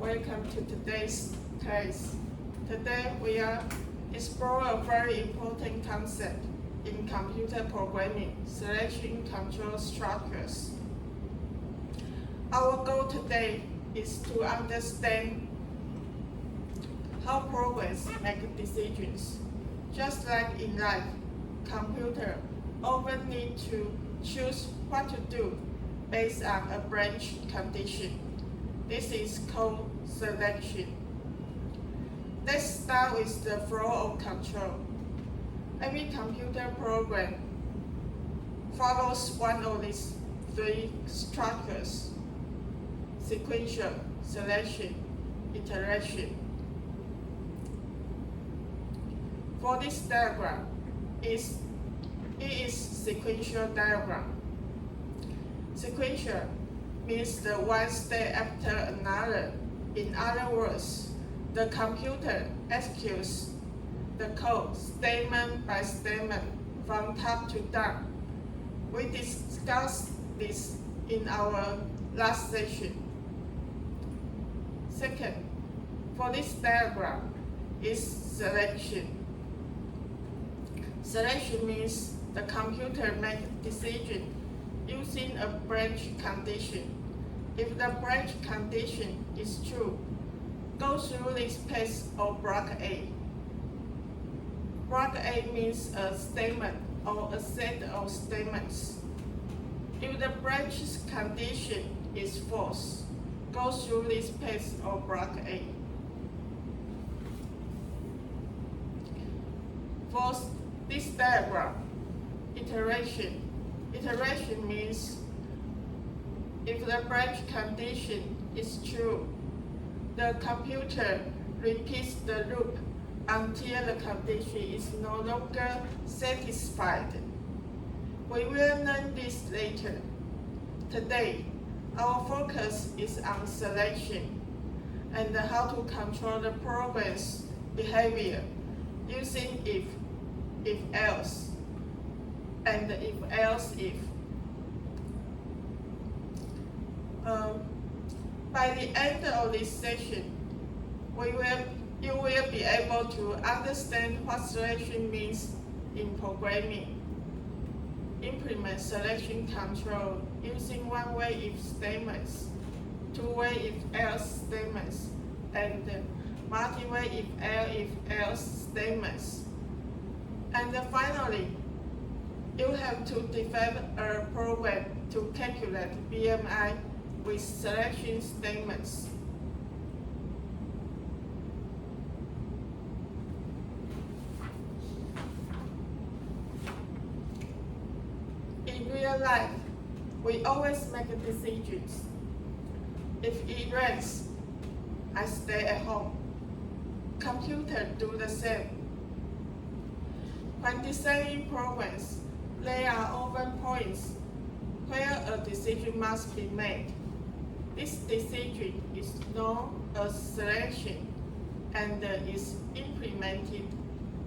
Welcome to today's class. Today we are explore a very important concept in computer programming, selection control structures. Our goal today is to understand how programs make decisions. Just like in life, computers often need to choose what to do based on a branch condition. This is called selection. Let's start with the flow of control. Every computer program follows one of these three structures: sequential, selection, iteration. For this diagram, it is sequential diagram. Sequential means the one step after another. In other words, the computer executes the code statement by statement from top to down. We discussed this in our last session. Second, for this diagram is selection. Selection means the computer makes decision using a branch condition. If the branch condition is true, go through this path of block A. Block A means a statement or a set of statements. If the branch condition is false, go through this path of block A. For this diagram, iteration. Iteration means if the branch condition is true, the computer repeats the loop until the condition is no longer satisfied. We will learn this later. Today, our focus is on selection and how to control the program's behavior using if else, and if else if. By the end of this session, you will be able to understand what selection means in programming. Implement selection control using one-way if statements, two-way if else statements, and multi-way if else statements. And finally, you have to develop a program to calculate BMI with selection statements. In real life, we always make decisions. If it rains, I stay at home. Computers do the same. When designing programs, there are often points where a decision must be made. This decision is known as selection and is implemented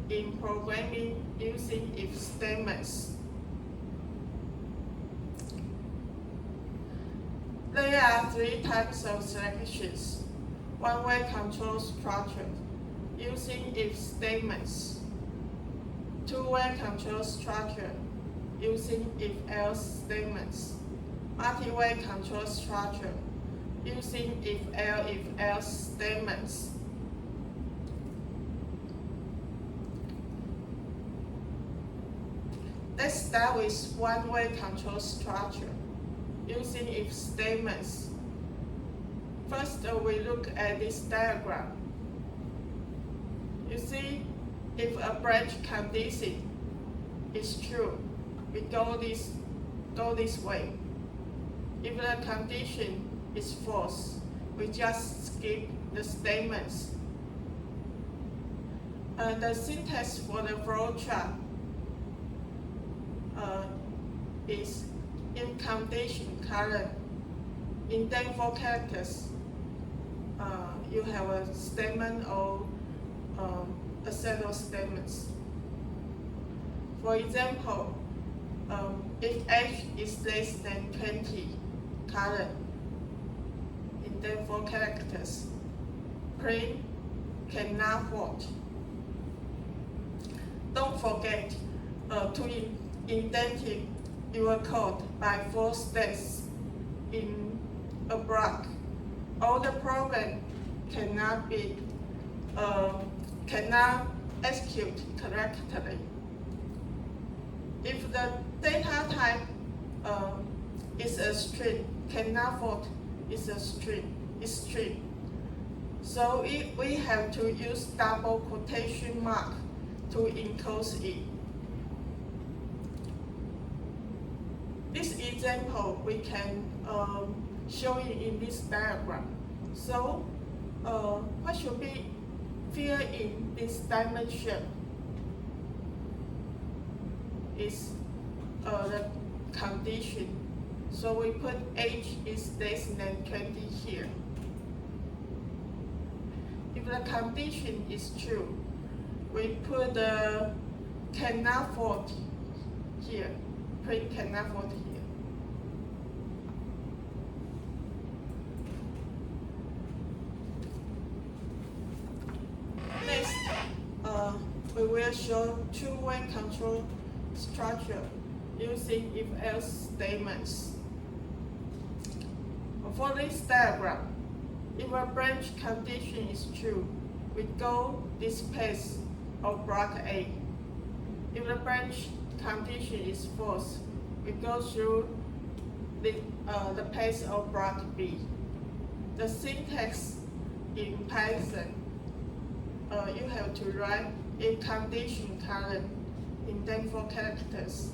in programming using if statements. There are three types of selections: one-way control structure using if statements, two-way control structure using if-else statements, multi-way control structure using if-else statements. Let's start with one-way control structure using if statements. First, we look at this diagram. You see, if a branch condition is true, we go this way. If the condition is false, we just skip the statements. The syntax for the flowchart is in condition column. In 4 characters, you have a statement or a set of statements. For example, if age is less than 20, colon, in then 4 characters. print cannot fault. Don't forget to indent your code by 4 steps in a block. All the program cannot execute correctly. If the data type is a string, cannot fault is a string. So we have to use double quotation mark to encode it. This example we can show it in this diagram. So what should be filled in this diamond shape is the condition. So we put age is less than 20 here. If the condition is true, we put the cannot fault here. Print cannot fault here. Next, we will show two-way control structure using if-else statements. For this diagram, if a branch condition is true, we go this path of block A. If the branch condition is false, we go through the path of block B. The syntax in Python, you have to write if condition colon indent 4 characters,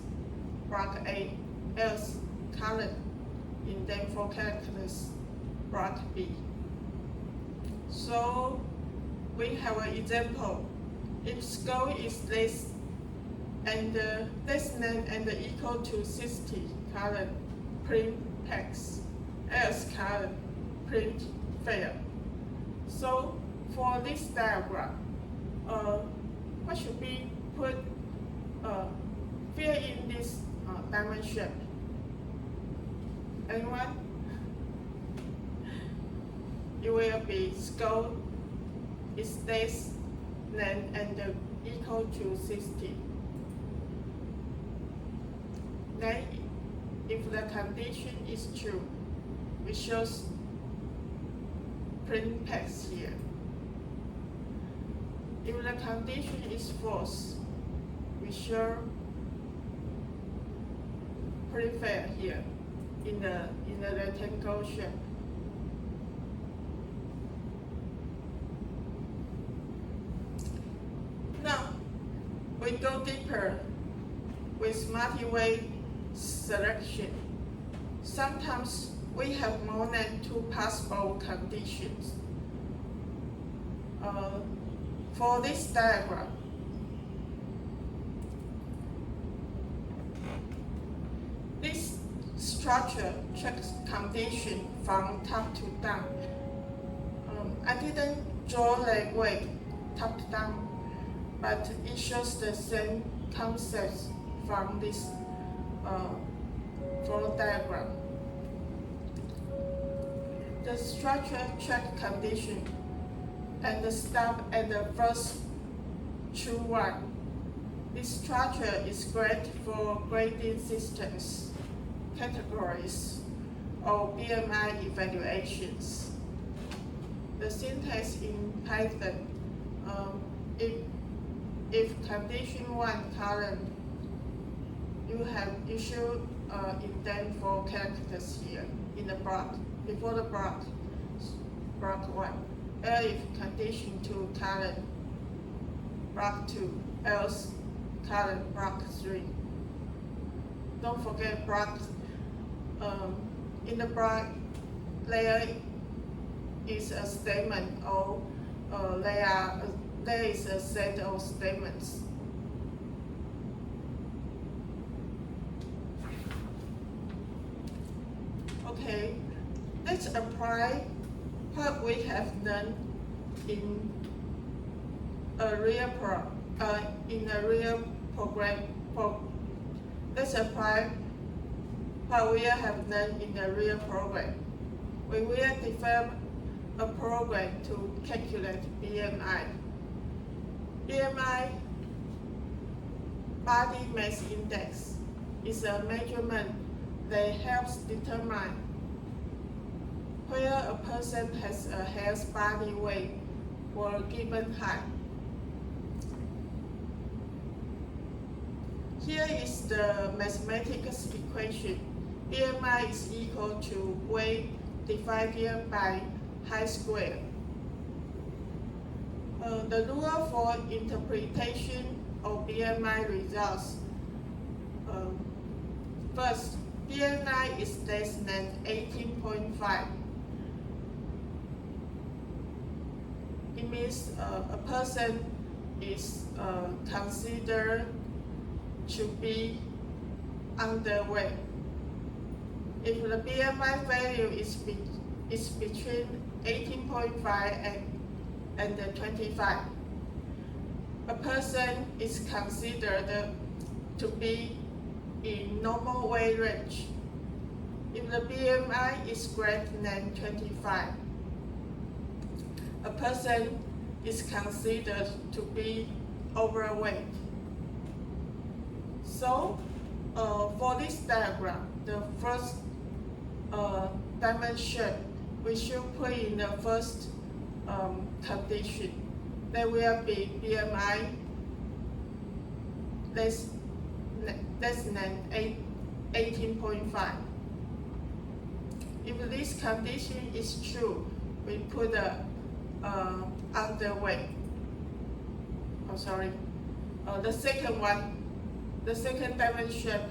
block A, else colon indent 4 characters, block B. So we have an example. If score is less than and equal to 60, colon print text, else colon print fail. So for this diagram, what should be put fill in this diamond shape? Anyone? It will be score is less than and equal to 60. Then, if the condition is true, we show print text here. If the condition is false, we show print fail here in the rectangle shape. Now, we go deeper with multi-way selection. Sometimes we have more than 2 possible conditions. For this diagram, this structure checks condition from top to down. I didn't draw the way top to down, but it shows the same concepts from this flow diagram. The structure check condition and stop at the first true one. This structure is great for grading systems, categories, or BMI evaluations. The syntax in Python, if condition 1 column, you should indent 4 characters here in the block, before the block 1. If condition 2 column, block 2, else column, block 3. Don't forget block, in the block layer is a statement or there is a set of statements. Okay, let's apply what we have learned in a real program. Let's apply what we have learned in the real program. We will develop a program to calculate BMI. BMI, body mass index, is a measurement that helps determine where a person has a healthy body weight for a given height. Here is the mathematical equation. BMI is equal to weight divided by height squared. The rule for interpretation of BMI results. First, BMI is less than 18.5. It means a person is considered to be underweight. If the BMI value is between 18.5 and 25, a person is considered to be in normal weight range. If the BMI is greater than 25, a person is considered to be overweight. So, for this diagram, the first dimension, we should put in the first condition. There will be BMI less than 18.5. If this condition is true, we put the underweight. The second one, the second dimension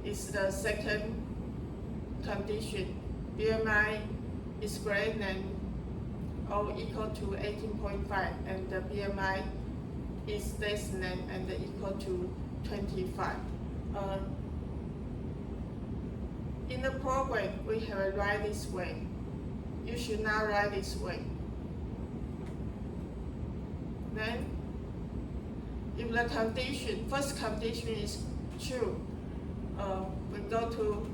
is the second condition. BMI is greater than or equal to 18.5, and the BMI is less than and equal to 25. In the program, we have it write this way. You should not write this way. Then, if the first condition is true, we go to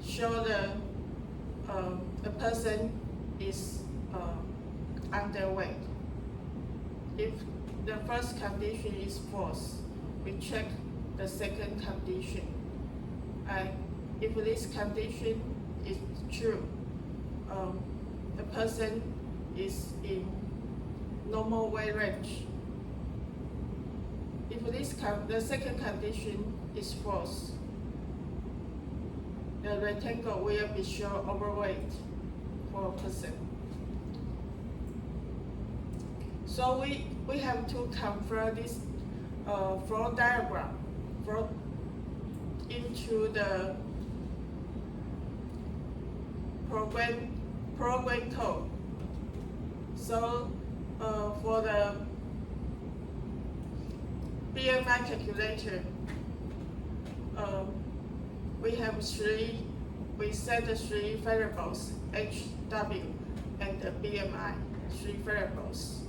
show the person is underweight. If the first condition is false, we check the second condition. And if this condition is true, the person is in normal weight range. If the second condition is false, the rectangle will be shown overweight for a person. So we have to convert this flow diagram into the program code. So for the BMI calculator, we set the three variables, H, W, and the BMI, three variables.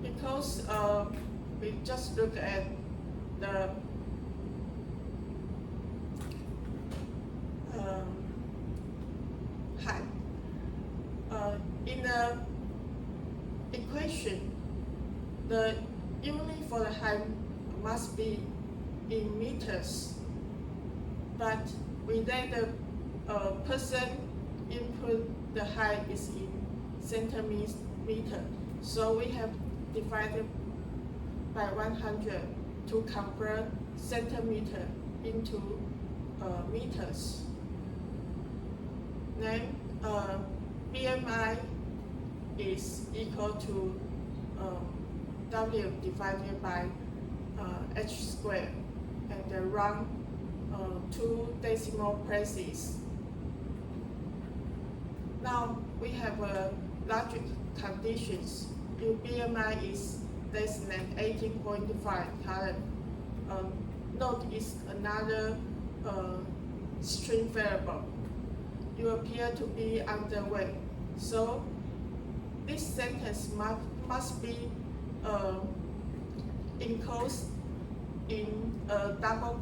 Because we just look at the height. In the equation, the unit for the height must be in meters, but we let the person input the height is in centimeter. So we have divided by 100 to convert centimeter into meters. Then BMI is equal to W divided by H squared, and round 2 decimal places. Now we have logic conditions. If BMI is less than 18.5 current, note is another string variable. You appear to be underweight. So this sentence must be enclosed in a double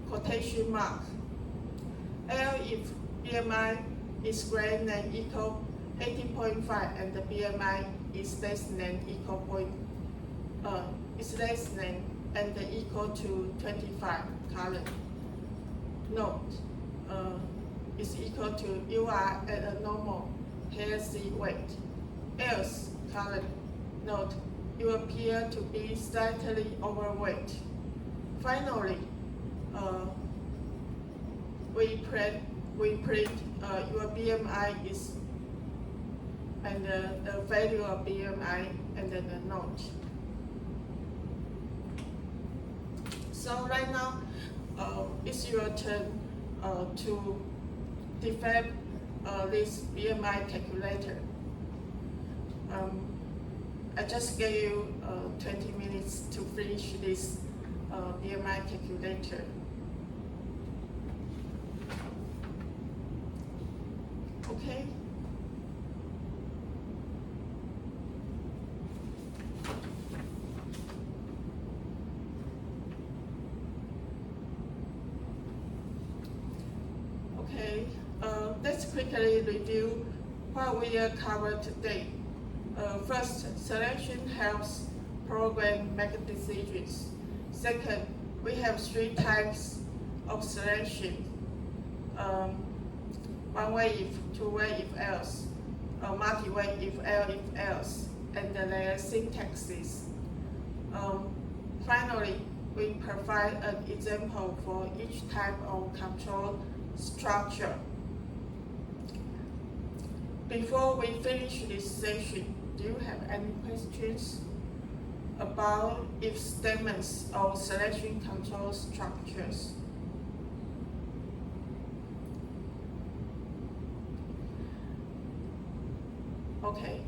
quotation mark. L if BMI is greater than equal 18.5 and the BMI is less than equal is less than and equal to 25 current. Note, is equal to you are at a normal healthy weight. Else, current. Note, you appear to be slightly overweight. Finally, we print your BMI is and the value of BMI and then the note. So right now, it's your turn to develop this BMI calculator. I just gave you 20 minutes to finish this BMI calculator. Okay. Okay, let's quickly review what we will cover today. First, selection helps program make decisions. Second, we have 3 types of selection. One way if, two way if else, multi-way if else, and their syntaxes. Finally, we provide an example for each type of control structure. Before we finish this session, do you have any questions about if statements or selection control structures? Okay,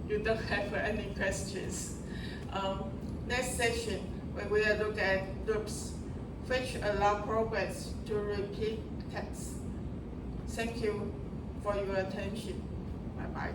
you don't have any questions. Next session, we will look at loops, which allow programs to repeat text. Thank you for your attention. Bye-bye.